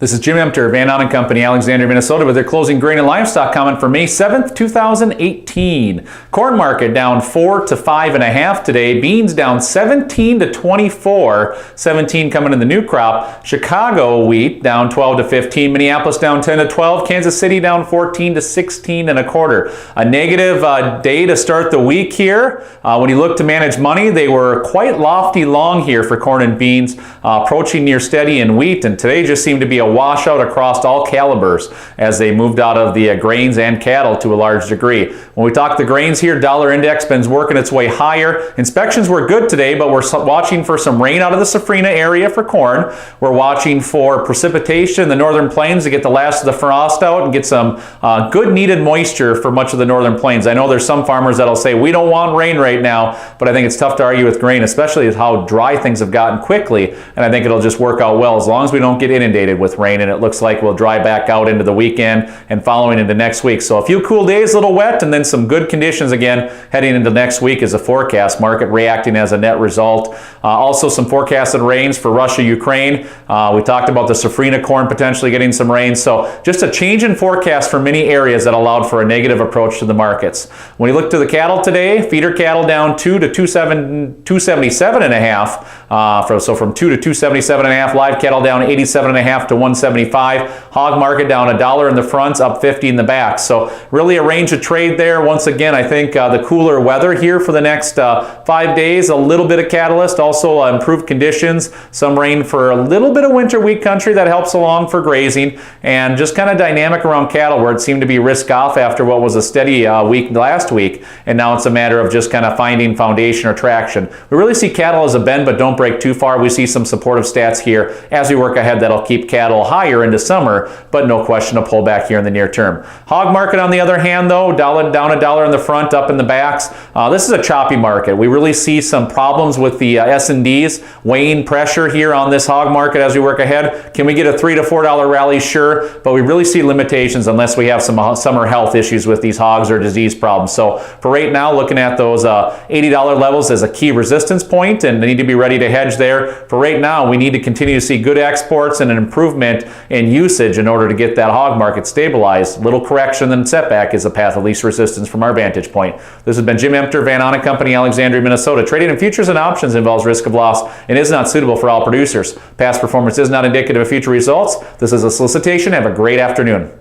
This is Jim Emter, Ahn Company, Alexandria, Minnesota, with their closing grain and livestock comment for May 7th, 2018. Corn market down 4 to 5.5 today. Beans down 17 to 24. 17 coming in the new crop. Chicago wheat down 12 to 15. Minneapolis down 10 to 12. Kansas City down 14 to 16.25. A negative day to start the week here. When you look to manage money, they were quite lofty long here for corn and beans, approaching near steady in wheat, and today just seemed to be a washout across all calibers as they moved out of the grains and cattle to a large degree. When we talk the grains here, dollar index been working its way higher. Inspections were good today, but we're watching for some rain out of the Safrina area for corn. We're watching for precipitation in the northern plains to get the last of the frost out and get some good needed moisture for much of the northern plains. I know there's some farmers that'll say we don't want rain right now, but I think it's tough to argue with grain, especially with how dry things have gotten quickly, and I think it'll just work out well as long as we don't get inundated with rain, and it looks like we'll dry back out into the weekend and following into next week. So a few cool days, a little wet, and then some good conditions again heading into next week is a forecast. Market reacting as a net result. Also some forecasted rains for Russia, Ukraine. We talked about the Safrina corn potentially getting some rain. So just a change in forecast for many areas that allowed for a negative approach to the markets. When you look to the cattle today, feeder cattle down 2 to 277.5. So from 2 to 277.5. Live cattle down 87.5 to 175. Hog market down $1 in the fronts, up 50 in the back. So really a range of trade there. Once again, I think the cooler weather here for the next 5 days, a little bit of catalyst, also improved conditions, some rain for a little bit of winter wheat country that helps along for grazing, and just kind of dynamic around cattle where it seemed to be risk off after what was a steady week last week, and now it's a matter of just kind of finding foundation or traction. We really see cattle as a bend, but don't break too far. We see some supportive stats here as we work ahead that'll keep cattle higher into summer, but no question a pullback here in the near term. Hog market on the other hand though, down $1 in the front, up in the backs. This is a choppy market. We really see some problems with the S&Ds weighing pressure here on this hog market as we work ahead. Can we get a $3 to $4 rally? Sure, but we really see limitations unless we have some summer health issues with these hogs or disease problems. So for right now, looking at those $80 levels as a key resistance point, and they need to be ready to hedge there. For right now, we need to continue to see good exports and an improvement in usage in order to get that hog market stabilized. Little correction and setback is the path of least resistance from our vantage point. This has been Jim Emter, Ahn Company, Alexandria, Minnesota. Trading in futures and options involves risk of loss and is not suitable for all producers. Past performance is not indicative of future results. This is a solicitation. Have a great afternoon.